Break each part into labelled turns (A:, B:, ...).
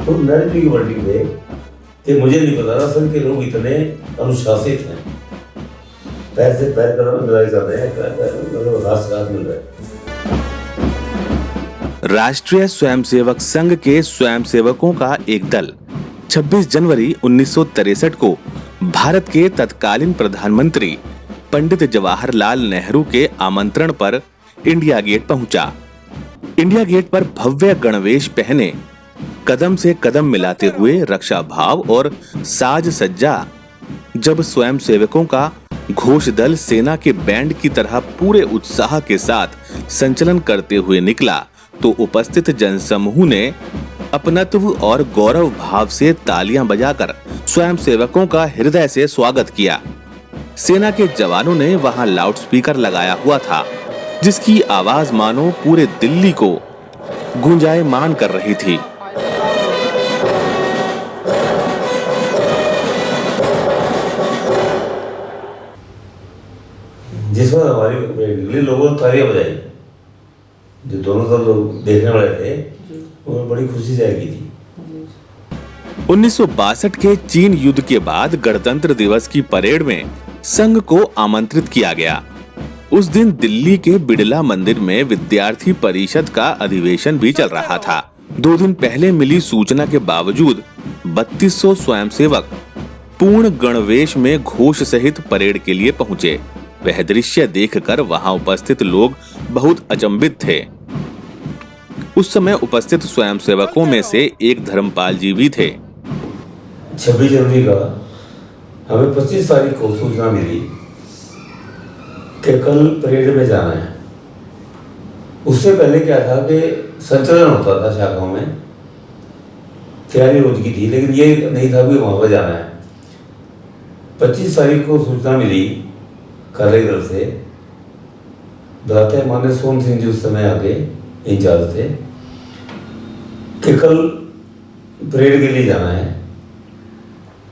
A: तो नरेंद्र की वर्डिंग में कि मुझे नहीं पता था संघ के लोग इतने अनुशासित हैं, पैर से पैर कर मिलाए जाते हैं, मतलब रात मिल रहा है।
B: राष्ट्रीय स्वयंसेवक संघ के स्वयंसेवकों का एक दल 26 जनवरी 1963 को भारत के तत्कालीन प्रधानमंत्री पंडित जवाहरलाल नेहरू के आमंत्रण पर इंडिया गेट पहुंचा। इंडिया गेट पर भव्य गणवेश पहने, कदम से कदम मिलाते हुए रक्षा भाव और साज सज्जा जब स्वयंसेवकों का घोष दल सेना के बैंड की तरह पूरे उत्साह के साथ संचलन करते हुए निकला तो उपस्थित जनसमूह ने अपनत्व और गौरव भाव से तालियां बजाकर स्वयंसेवकों का हृदय से स्वागत किया। सेना के जवानों ने वहां लाउडस्पीकर लगाया हुआ था, जिसकी आवाज मानो पूरे दिल्ली को गुंजायमान कर रही थी।
A: जिस वक्त हमारी लोगों ने तालियां बजाई, जो दोनों तरफ लोग देखने वाले थे, वो बड़ी खुशी जाएगी थी।
B: 1962 के चीन युद्ध के बाद गणतंत्र दिवस की परेड में संघ को आमंत्रित किया गया। उस दिन दिल्ली के बिड़ला मंदिर में विद्यार्थी परिषद का अधिवेशन भी चल रहा था। 2 दिन पहले मिली सूचना के बावजूद 3200 स्वयंसेवक पूर्ण गणवेश में घोष सहित परेड के लिए पहुंचे। वह दृश्य देखकर वहां उपस्थित लोग बहुत अचंभित थे। उस समय उपस्थित स्वयंसेवकों में से एक धर्मपाल जी भी थे।
A: 26 जनवरी का हमें 25 तारीख को सूचना मिली कि कल परेड में जाना है। उससे पहले क्या था कि संचलन होता था शाखाओं में, तैयारी रोज की थी, लेकिन ये नहीं था कि वहां पर जाना है। 25 तारीख को सूचना मिली कार्यालय तरफ से, बताते हैं माननीय सोम सिंह जी उस समय आके इंचार्ज थे, कि कल परेड के लिए जाना है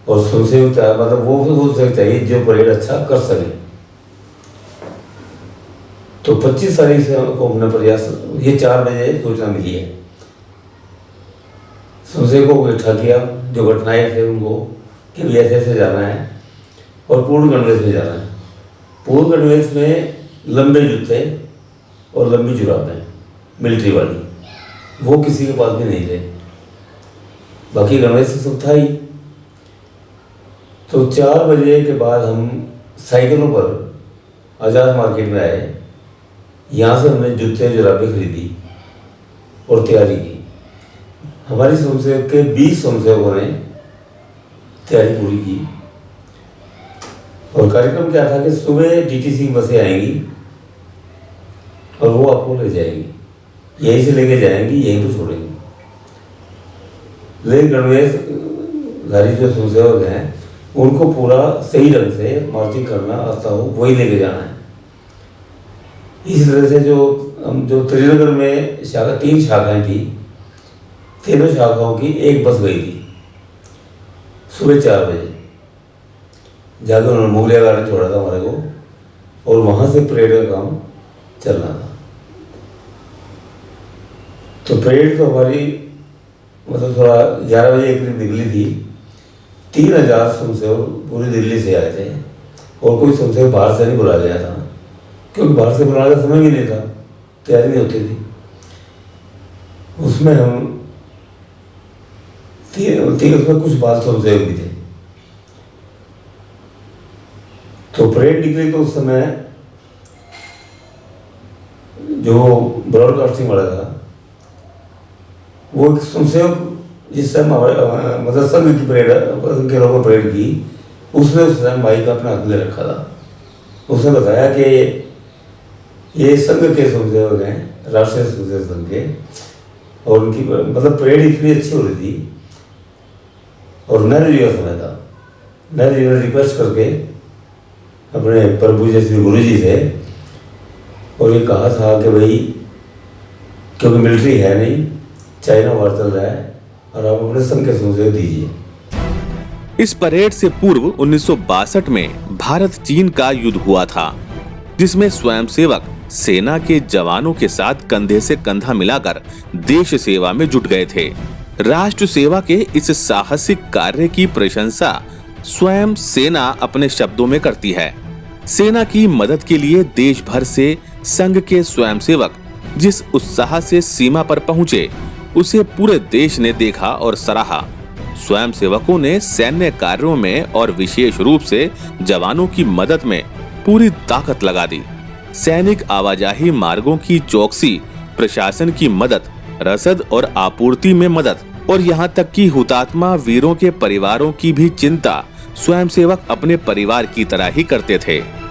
A: और स्वयंसेवक मतलब वो चाहिए जो परेड अच्छा कर सके। तो 25 तारीख से को हमने प्रयास, ये 4 बजे सूचना मिली है, स्वयंसेवकों को इकट्ठा किया, जो घटनाएं थे उनको, कि भी ऐसे जाना है और पूर्ण गणवेश में जाना है। पूर्ण गणवेश में लंबे जूते और लंबी जुराबें मिलिट्री वाली, वो किसी के पास भी नहीं थे, बाकी गणवेश सब था ही। तो 4 बजे के बाद हम साइकिलों पर आज़ाद मार्केट में आए। यहाँ से हमने जूते जुराबें खरीदी और तैयारी की। हमारी स्वयंसेवक के 20 स्वयंसेवकों ने तैयारी पूरी की। और कार्यक्रम क्या था कि सुबह डीटीसी बसें आएंगी और वो आपको ले जाएंगी, यहीं से लेके जाएंगी, यहीं पर छोड़ेंगी। लेकिन गणवेशधारी जो स्वयंसेवक हैं उनको पूरा सही ढंग से मार्चिंग करना आता हो, वही लेके जाना है। इस तरह से जो त्रिनगर में 3 शाखाएं थी, तीनों शाखाओं की एक बस गई थी सुबह 4 बजे। जाकर उन्होंने मुगलिया गार्डन छोड़ा था हमारे को, और वहां से परेड का काम चलना था। तो परेड तो हमारी मतलब थोड़ा 11 बजे करीब निकली थी। 3000 स्वयंसेवक पूरी दिल्ली से आए थे, और कोई स्वयंसेवक बाहर से नहीं बुलाया गया था, क्योंकि बाहर से बुलाने का समय भी नहीं था, तैयारी नहीं होती थी। उसमें हम उसमें कुछ बाल स्वयंसेवक भी थे। तो परेड निकली तो उस समय जो ब्रॉडकास्टिंग वाला था, वो एक स्वयंसेवक जिस समय मतलब संघ की परेड के लोगों ने परेड की, उसने उस समय माइक अपने हाथ में रखा था। उसने बताया कि ये संघ के स्वयंसेवक हैं, राष्ट्रीय स्वयंसेवक संघ के, और उनकी मतलब परेड इतनी अच्छी हो रही थी। और नेहरू जी का समय था, नेहरू जी ने रिक्वेस्ट करके अपने प्रभु जैसे गुरु जी से, और ये कहा था कि भाई क्योंकि मिलिट्री है नहीं, चाइना वार चल रहा है, और आप अपने संघ के स्वयंसेवक दीजिए।
B: इस परेड से पूर्व 1962 में भारत चीन का युद्ध हुआ था, जिसमें स्वयंसेवक सेना के जवानों के साथ कंधे से कंधा मिलाकर देश सेवा में जुट गए थे। राष्ट्र सेवा के इस साहसिक कार्य की प्रशंसा स्वयं सेना अपने शब्दों में करती है। सेना की मदद के लिए देश भर से संघ के स्वयंसेवक जिस उत्साह से सीमा पर पहुंचे, उसे पूरे देश ने देखा और सराहा। स्वयंसेवकों ने सैन्य कार्यों में और विशेष रूप से जवानों की मदद में पूरी ताकत लगा दी। सैनिक आवाजाही मार्गों की चौकसी, प्रशासन की मदद, रसद और आपूर्ति में मदद और यहाँ तक कि हुतात्मा वीरों के परिवारों की भी चिंता स्वयंसेवक अपने परिवार की तरह ही करते थे।